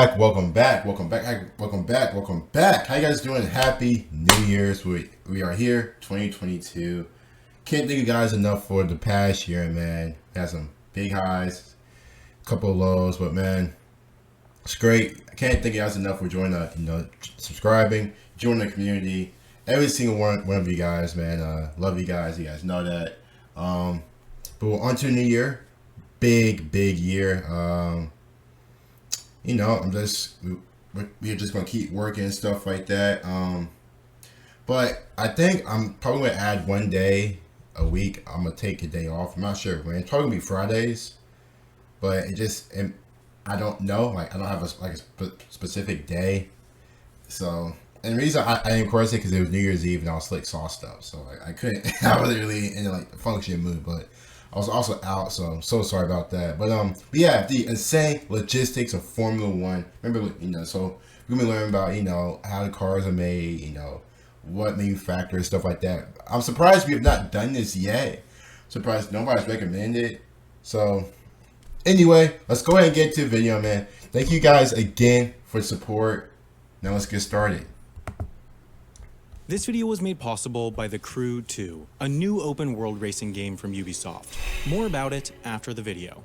welcome back. How you guys doing? Happy New Year's. We are here, 2022. Can't thank you guys enough for the past year, man. Had some big highs, a couple of lows, but man, it's great. I can't thank you guys enough for joining subscribing, joining the community. Every single one of you guys, man. Love you guys. You guys know that. But we're on to the new year. Big year. We're just gonna keep working and stuff like that. But I think I'm probably gonna add one day a week. I'm gonna take a day off. I'm not sure when. It's probably gonna be Fridays, but I don't know. Like I don't have a specific day. So and the reason I didn't course it because it was New Year's Eve and I was slick sauced up, so I couldn't. I wasn't really in like the functioning mood, but I was also out, so I'm so sorry about that. But yeah, the insane logistics of Formula One. Remember, so we're gonna be learning about how the cars are made, what manufacturers, stuff like that. I'm surprised we have not done this yet. Surprised nobody's recommended it. So anyway, let's go ahead and get into the video, man. Thank you guys again for the support. Now let's get started. This video was made possible by The Crew 2, a new open-world racing game from Ubisoft. More about it after the video.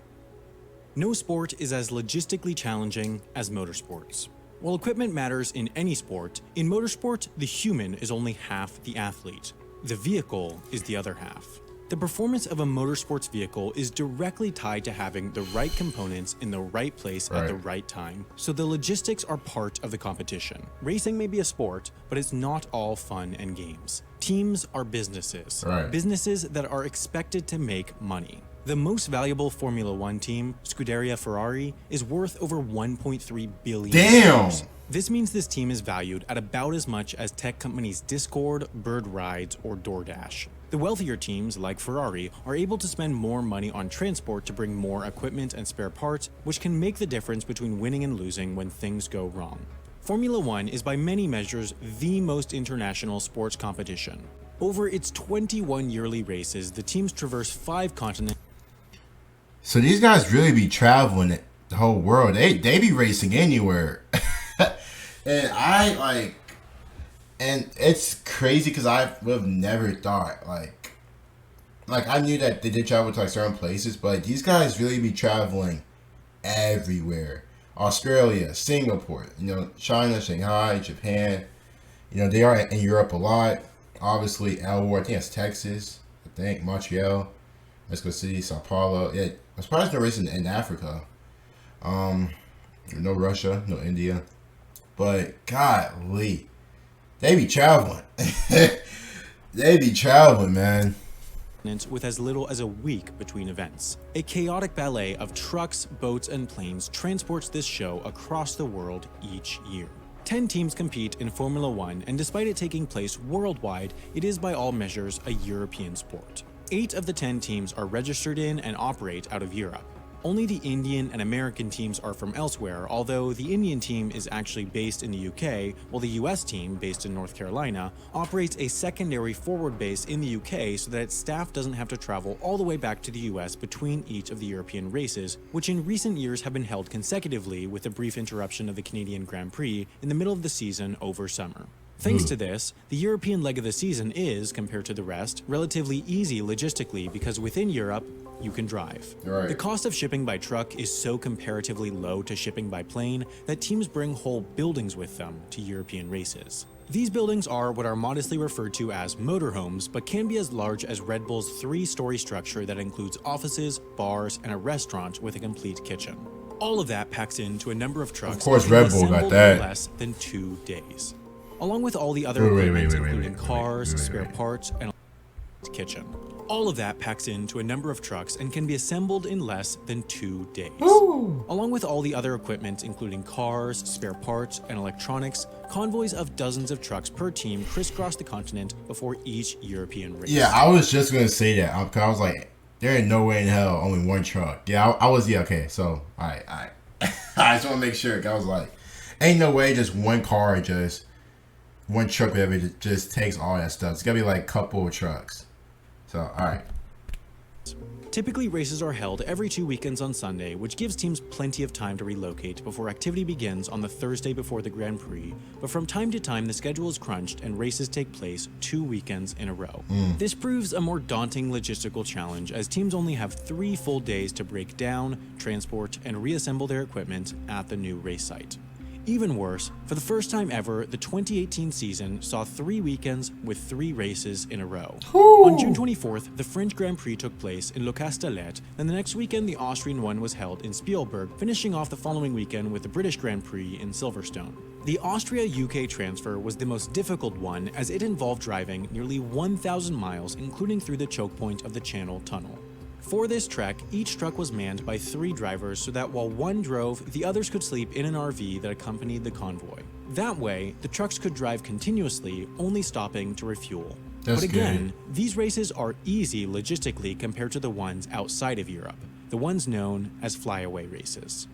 No sport is as logistically challenging as motorsports. While equipment matters in any sport, in motorsport, the human is only half the athlete. The vehicle is the other half. The performance of a motorsports vehicle is directly tied to having the right components in the right place at the right time, so the logistics are part of the competition. Racing may be a sport, but it's not all fun and games. Teams are businesses, businesses that are expected to make money. The most valuable Formula One team, Scuderia Ferrari, is worth over $1.3 billion. Damn! This means this team is valued at about as much as tech companies Discord, Bird Rides, or DoorDash. The wealthier teams, like Ferrari, are able to spend more money on transport to bring more equipment and spare parts, which can make the difference between winning and losing when things go wrong. Formula One is by many measures the most international sports competition. Over its 21 yearly races, the teams traverse 5 continents. So these guys really be traveling the whole world. They be racing anywhere. And it's crazy because I would have never thought like I knew that they did travel to like certain places, but these guys really be traveling everywhere. Australia, Singapore, China, Shanghai, Japan. They are in Europe a lot. Obviously, Elwood, I think it's Texas. I think Montreal, Mexico City, Sao Paulo. Yeah, I'm surprised no racing in Africa. No Russia, no India. But golly, they be traveling. They be traveling, man. With as little as a week between events. A chaotic ballet of trucks, boats, and planes transports this show across the world each year. 10 teams compete in Formula One, and despite it taking place worldwide, it is by all measures a European sport. 8 of the 10 teams are registered in and operate out of Europe. Only the Indian and American teams are from elsewhere, although the Indian team is actually based in the UK, while the US team, based in North Carolina, operates a secondary forward base in the UK so that its staff doesn't have to travel all the way back to the US between each of the European races, which in recent years have been held consecutively with a brief interruption of the Canadian Grand Prix in the middle of the season over summer. Thanks to this, the European leg of the season is, compared to the rest, relatively easy logistically because within Europe, you can drive. The cost of shipping by truck is so comparatively low to shipping by plane that teams bring whole buildings with them to European races. These buildings are what are modestly referred to as motorhomes, but can be as large as Red Bull's 3-story structure that includes offices, bars, and a restaurant with a complete kitchen. All of that packs into a number of trucks of course, Red Bull got that. In less than 2 days. Along with all the other equipment, including cars, spare parts, and a kitchen. All of that packs into a number of trucks and can be assembled in less than 2 days. Along with all the other equipment, including cars, spare parts, and electronics, convoys of dozens of trucks per team crisscross the continent before each European race. Yeah, I was just gonna say that. I was like, there ain't no way in hell only one truck. Yeah, I was. Yeah, okay. So, all right. I just want to make sure. I was like, ain't no way just one car just. One truck ever just takes all that stuff. It's gotta be like a couple of trucks. So, all right. Typically, races are held every 2 weekends on Sunday, which gives teams plenty of time to relocate before activity begins on the Thursday before the Grand Prix, but from time to time the schedule is crunched and races take place 2 weekends in a row. This proves a more daunting logistical challenge as teams only have 3 full days to break down, transport, and reassemble their equipment at the new race site. Even worse, for the first time ever, the 2018 season saw 3 weekends with 3 races in a row. On June 24th, the French Grand Prix took place in Le Castellet, and the next weekend the Austrian one was held in Spielberg, finishing off the following weekend with the British Grand Prix in Silverstone. The Austria-UK transfer was the most difficult one as it involved driving nearly 1,000 miles, including through the choke point of the Channel Tunnel. For this trek, each truck was manned by 3 drivers so that while one drove, the others could sleep in an RV that accompanied the convoy. That way, the trucks could drive continuously, only stopping to refuel. That's but again, good. these races are easy logistically compared to the ones outside of Europe, the ones known as flyaway races.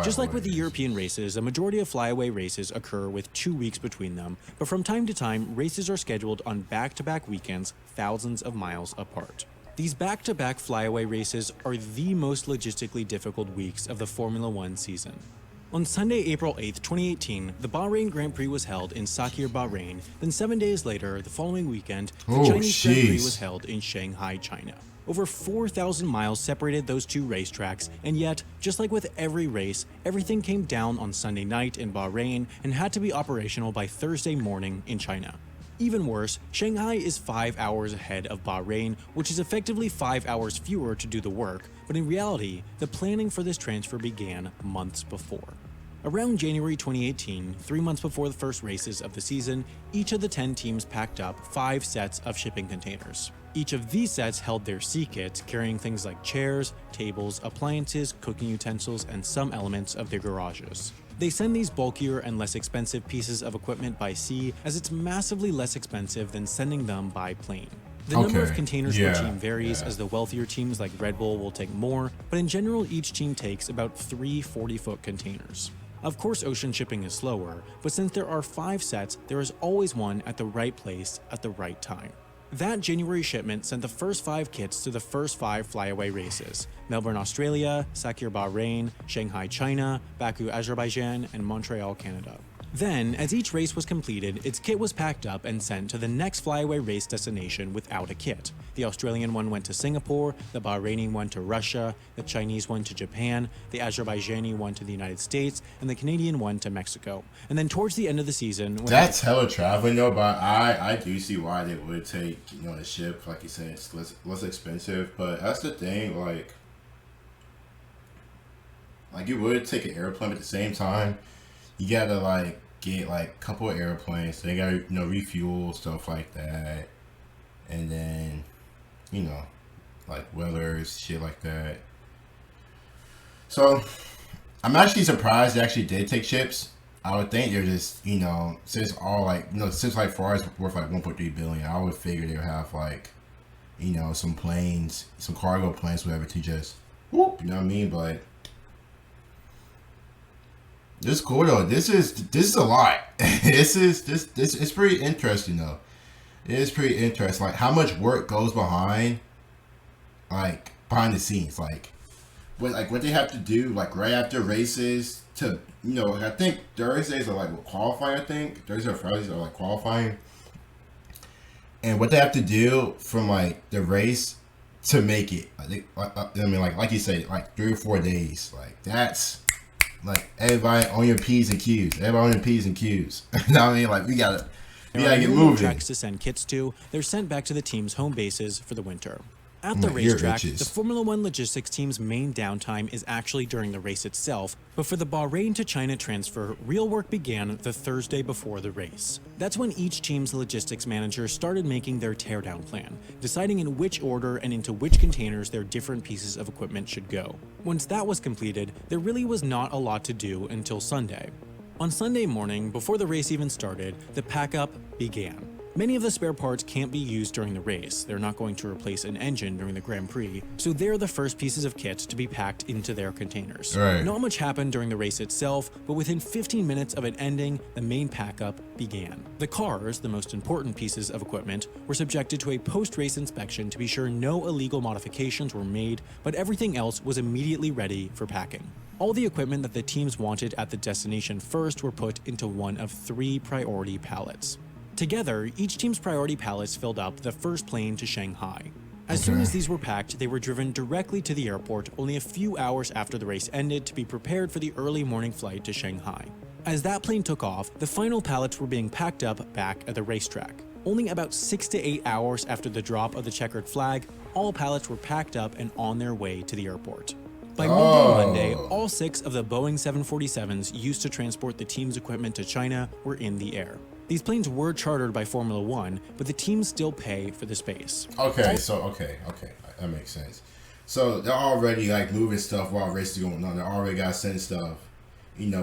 Just like with the European races, a majority of flyaway races occur with 2 weeks between them, but from time to time, races are scheduled on back-to-back weekends thousands of miles apart. These back-to-back flyaway races are the most logistically difficult weeks of the Formula One season. On Sunday, April 8, 2018, the Bahrain Grand Prix was held in Sakhir, Bahrain. Then 7 days later, the following weekend, the Chinese Grand Prix was held in Shanghai, China. Over 4,000 miles separated those 2 racetracks, and yet, just like with every race, everything came down on Sunday night in Bahrain and had to be operational by Thursday morning in China. Even worse, Shanghai is 5 hours ahead of Bahrain, which is effectively 5 hours fewer to do the work, but in reality, the planning for this transfer began months before. Around January 2018, 3 months before the first races of the season, each of the 10 teams packed up 5 sets of shipping containers. Each of these sets held their sea kit, carrying things like chairs, tables, appliances, cooking utensils, and some elements of their garages. They send these bulkier and less expensive pieces of equipment by sea as it's massively less expensive than sending them by plane. The number of containers per team varies as the wealthier teams like Red Bull will take more, but in general each team takes about 3 40-foot containers. Of course ocean shipping is slower, but since there are 5 sets, there is always one at the right place at the right time. That January shipment sent the first 5 kits to the first 5 flyaway races: Melbourne, Australia, Sakhir, Bahrain, Shanghai, China, Baku, Azerbaijan, and Montreal, Canada. Then, as each race was completed, its kit was packed up and sent to the next flyaway race destination without a kit. The Australian one went to Singapore, the Bahraini one to Russia, the Chinese one to Japan, the Azerbaijani one to the United States, and the Canadian one to Mexico. And then towards the end of the season... That's hella traveling though, but I do see why they would take, the ship, like you said, it's less expensive, but that's the thing, like you would take an airplane, but at the same time, you gotta get a couple of airplanes. They gotta refuel, stuff like that, and then weathers, shit like that. So I'm actually surprised they actually did take ships. I would think they're just since all since Ferrari's worth 1.3 billion, I would figure they would have some planes, some cargo planes, whatever, to just whoop, you know what I mean? But this is cool though. This is a lot. This it's pretty interesting though. It is pretty interesting. How much work goes behind the scenes. What they have to do right after races to I think Thursdays are qualifying. I think Thursdays or Fridays are qualifying. And what they have to do from the race to make it. Like you say, 3 or 4 days. That's everybody on your P's and Q's. Everybody on your P's and Q's. You know what I mean? We gotta get moving. Tracks to send kits to. They're sent back to the team's home bases for the winter. At the racetrack, the Formula One logistics team's main downtime is actually during the race itself, but for the Bahrain to China transfer, real work began the Thursday before the race. That's when each team's logistics manager started making their teardown plan, deciding in which order and into which containers their different pieces of equipment should go. Once that was completed, there really was not a lot to do until Sunday. On Sunday morning, before the race even started, the pack-up began. Many of the spare parts can't be used during the race. They're not going to replace an engine during the Grand Prix, so they're the first pieces of kit to be packed into their containers. Right. Not much happened during the race itself, but within 15 minutes of it ending, the main pack-up began. The cars, the most important pieces of equipment, were subjected to a post-race inspection to be sure no illegal modifications were made, but everything else was immediately ready for packing. All the equipment that the teams wanted at the destination first were put into one of 3 priority pallets. Together, each team's priority pallets filled up the first plane to Shanghai. As soon as these were packed, they were driven directly to the airport only a few hours after the race ended to be prepared for the early morning flight to Shanghai. As that plane took off, the final pallets were being packed up back at the racetrack. Only about 6 to 8 hours after the drop of the checkered flag, all pallets were packed up and on their way to the airport. By midday Monday, all 6 of the Boeing 747s used to transport the team's equipment to China were in the air. These planes were chartered by Formula One, but the teams still pay for the space. Okay, that makes sense. So they're already like moving stuff while races are going on. They already got to send stuff,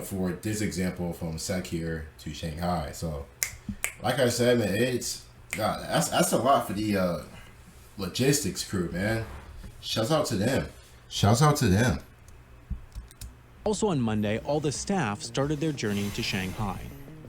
for this example from Sakir to Shanghai. So, like I said, man, that's a lot for the logistics crew, man. Shouts out to them. Also on Monday, all the staff started their journey to Shanghai.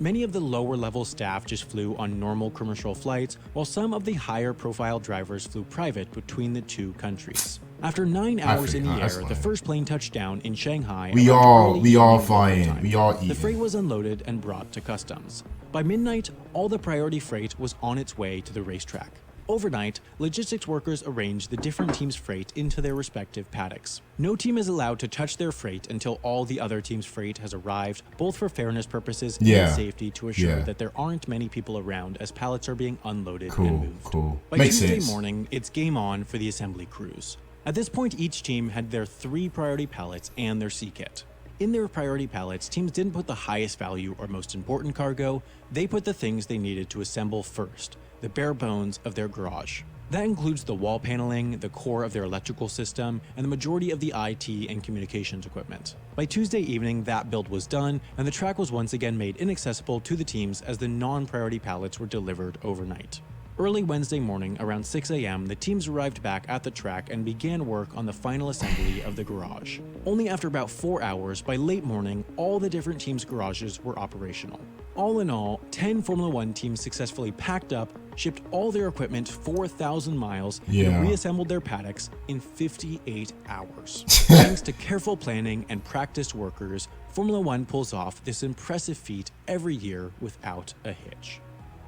Many of the lower-level staff just flew on normal commercial flights, while some of the higher-profile drivers flew private between the 2 countries. After 9 hours in the air, the first plane touched down in Shanghai. We all flying. We all eating. The freight was unloaded and brought to customs. By midnight, all the priority freight was on its way to the racetrack. Overnight, logistics workers arranged the different teams' freight into their respective paddocks. No team is allowed to touch their freight until all the other team's freight has arrived, both for fairness purposes and safety to assure that there aren't many people around as pallets are being unloaded and moved. By Tuesday morning, it's game on for the assembly crews. At this point, each team had their 3 priority pallets and their C-kit. In their priority pallets, teams didn't put the highest value or most important cargo, they put the things they needed to assemble first, the bare bones of their garage. That includes the wall paneling, the core of their electrical system, and the majority of the IT and communications equipment. By Tuesday evening, that build was done, and the track was once again made inaccessible to the teams as the non-priority pallets were delivered overnight. Early Wednesday morning, around 6 a.m., the teams arrived back at the track and began work on the final assembly of the garage. Only after about 4 hours, by late morning, all the different teams' garages were operational. All in all, 10 Formula One teams successfully packed up, shipped all their equipment 4,000 miles, and reassembled their paddocks in 58 hours. Thanks to careful planning and practiced workers, Formula One pulls off this impressive feat every year without a hitch.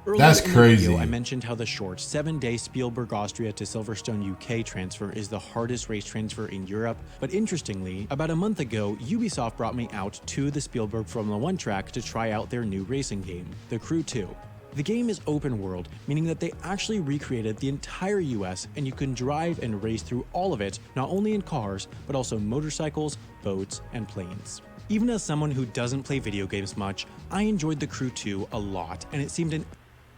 Earlier in the video, I mentioned how the short 7-day Spielberg Austria to Silverstone UK transfer is the hardest race transfer in Europe, but interestingly, about a month ago, Ubisoft brought me out to the Spielberg Formula 1 track to try out their new racing game, The Crew 2. The game is open world, meaning that they actually recreated the entire US and you can drive and race through all of it, not only in cars, but also motorcycles, boats, and planes. Even as someone who doesn't play video games much, I enjoyed The Crew 2 a lot, and it seemed an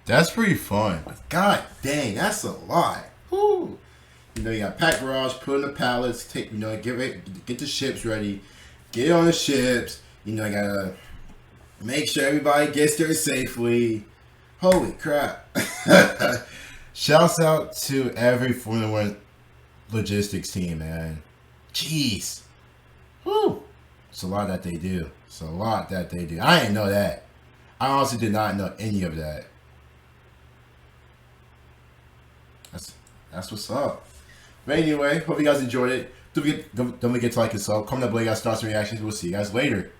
That's pretty fun. God dang, that's a lot. Whew. You got pack garage, put in the pallets, get the ships ready, get on the ships. You gotta make sure everybody gets there safely. Holy crap. Shouts out to every Formula One logistics team, man. Jeez. Whew. It's a lot that they do. I didn't know that. I honestly did not know any of that. That's what's up. But anyway, hope you guys enjoyed it. Don't forget to like and sub. Comment down below, you guys' thoughts and reactions. We'll see you guys later.